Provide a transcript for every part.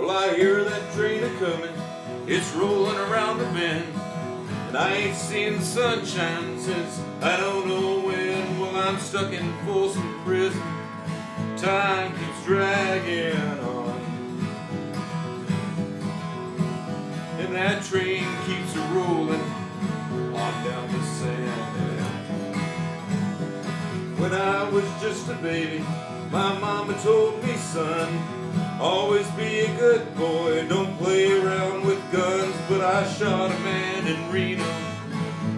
Well, I hear that train a-comin', it's rolling around the bend, and I ain't seen the sunshine since I don't know when. Well, I'm stuck in Folsom prison, time keeps dragging on, and that train keeps a-rolling on down the sand. When I was just a baby, my mama told me, son, always be a good boy, don't play around with guns. But I shot a man in Reno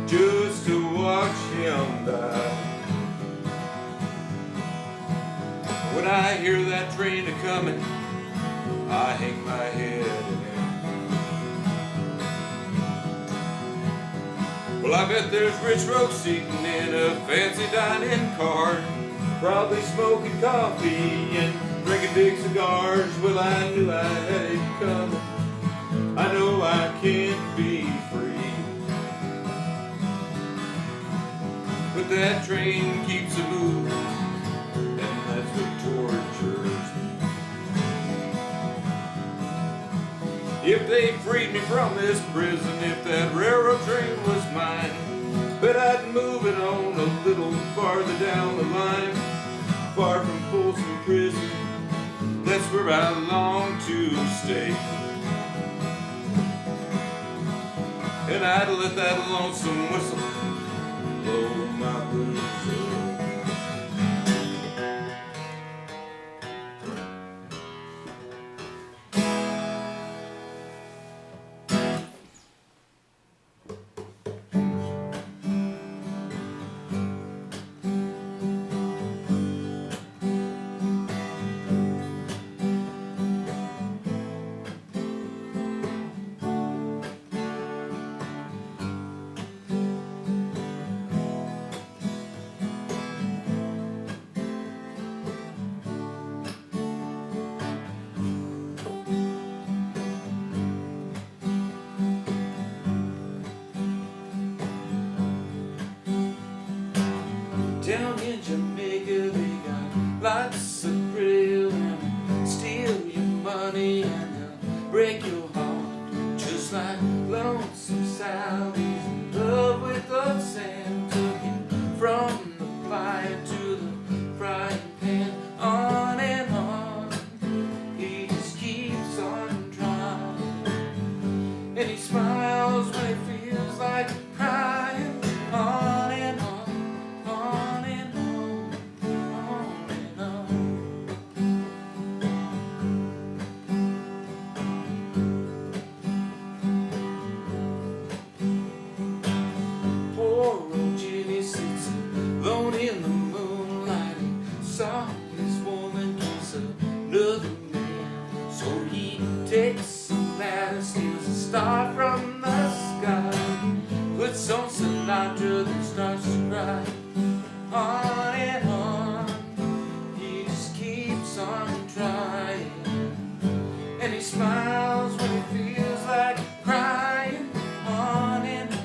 just to watch him die. When I hear that train a-comin', I hang my head. Well, I bet there's rich folks sitting in a fancy dining car, probably smoking coffee and drinking big cigars. Well, I knew I had it coming, I know I can't be free, but that train keeps a-moving, and that's what tortures me. If they freed me from this prison, if that railroad train was mine, bet I'd move it on a little farther down the line, far from Folsom prison, that's where I long to stay. And I'd let that lonesome whistle blow my blues away. Down in Jamaica they got lots of pretty women, steal your money and they'll break your heart, just like lonesome Sally's in love with old Sam. Took him from the fire to the frying pan, on and on, he just keeps on trying, and he smiles when he feels like crying, on and on. Alone in the moonlight, he saw his woman kiss another man. So he takes a ladder, steals a star from the sky, puts on Sinatra, then starts to cry. On and on, he just keeps on trying, and he smiles when he feels like crying. On and on.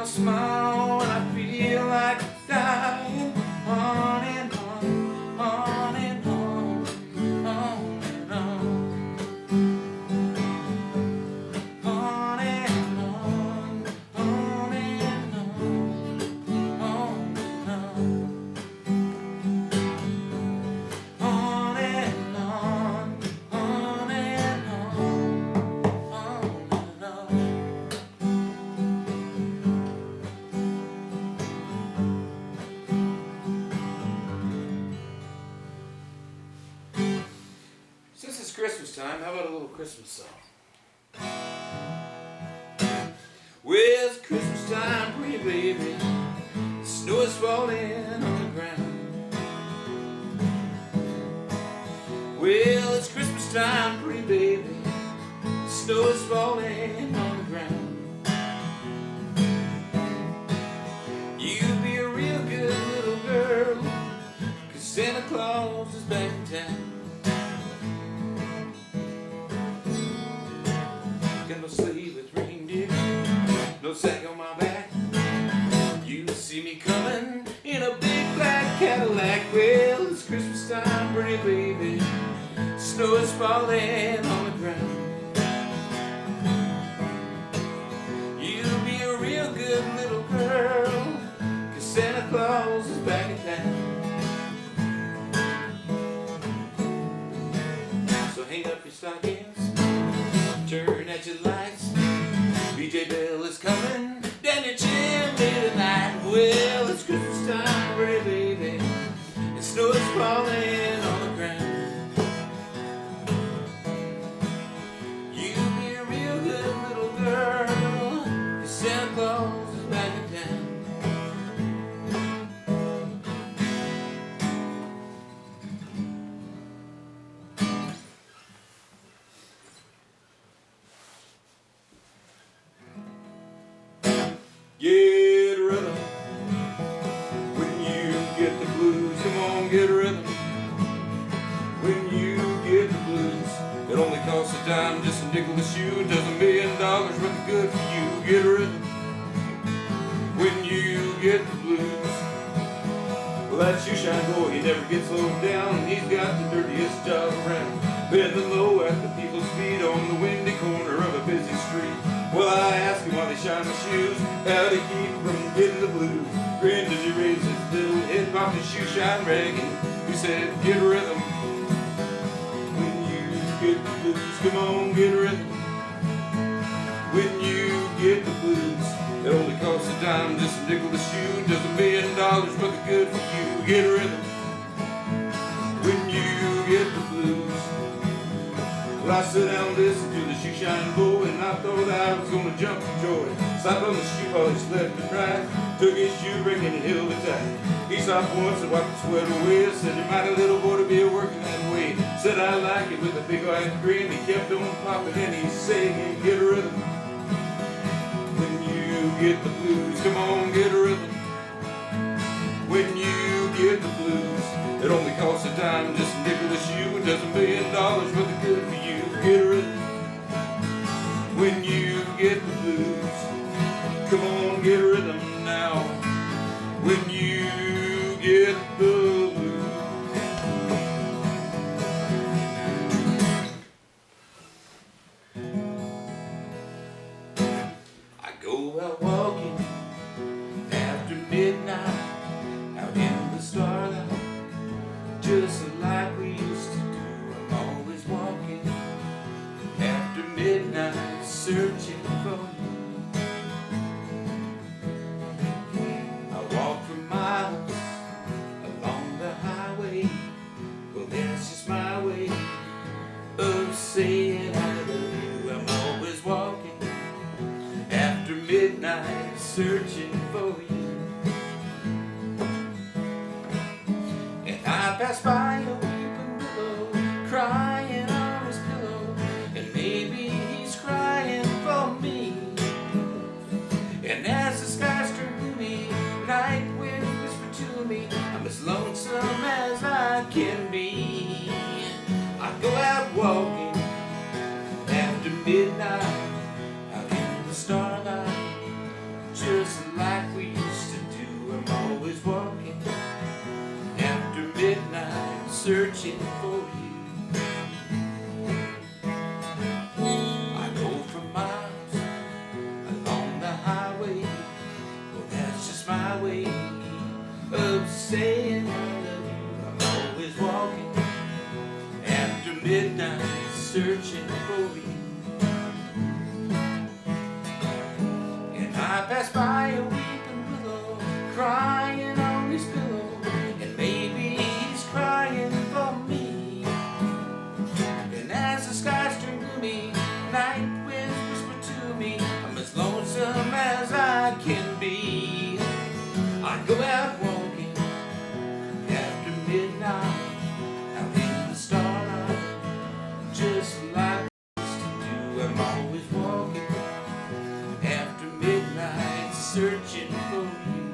Smile when I feel like dying. On and on, on and on, on and on, on and on, on and on, on and on, on and on, on and on, on and on. Since it's Christmas time, how about a little Christmas song? Well, it's Christmas time, pretty baby, the snow is falling on the ground. Well, it's Christmas time, pretty baby, the snow is falling on the ground. You be snow is falling on the ground. You'll be a real good little girl, 'cause Santa Claus is back in town. So hang up your stockings, turn at your lights. BJ Bell is coming down your chimney tonight. Well, it's Christmas time, right, baby, and snow is falling on the ground. You'll be a real good little girl, 'cause Santa Claus is back in town. Get a rhythm when you get the blues. Come on, get a rhythm when you get the blues. It only costs a dime, just a nickel a shoe. Does $1 million worth of good for you. Get a rhythm when you get the blues. Well, that shoeshine boy, he never gets slowed down, and he's got the dirtiest job around. Bending low at the people's feet on the windy corner of a busy street. Well, I asked him while they shine my shoes, how to keep from getting the blues. Grinned as he raised his little head, popped his shoe shine rag, and he said, get a rhythm when you get the blues. Come on, get a rhythm when you get the blues. It only costs a dime, just a nickel a shoe. Does $1 million worth of good for you. Get a rhythm when you get the blues. Well, I sit down and listen to the shoe shine boy, and I thought I was gonna jump for joy. Slapped on the shoe polish left and right, took his shoe ring and held it tight. He stopped once and wiped the sweat away. I said, you mighty little boy to be working that way. Said I like it with a big eyed grin. He kept on popping and he's singing, get a rhythm when you get the blues. Come on, get a rhythm when you get the blues. It only costs a dime, just a nickel a shoe. It does $1 million worth of good for you. Get a rhythm when you get the blues. Come on, get a rhythm now when you get the blues. I go out walking after midnight, out in the starlight, just like we used to do. I'm always walking after midnight, searching for you. I walk for miles along the highway. Well, that's just my way of saying I love you. I'm always walking after midnight, searching for you. I pass by a weeping willow, crying on his pillow, and maybe he's crying for me. And as the skies turn gloomy, night wind whisper to me, I'm as lonesome as I can be. I go out walking after midnight, out in the starlight, just like we used to do. I'm always walking after midnight, searching for you. I go for miles along the highway. Well, that's just my way of saying I love you. I'm always walking after midnight, searching for you. And I pass by a weeping willow, crying on his pillow, and maybe he's crying for me. And as the skies turn gloomy, night winds whisper to me, I'm as lonesome as I can be. I go out walking after midnight, out in the starlight, just like I used to do. I'm always walking after midnight, searching for you.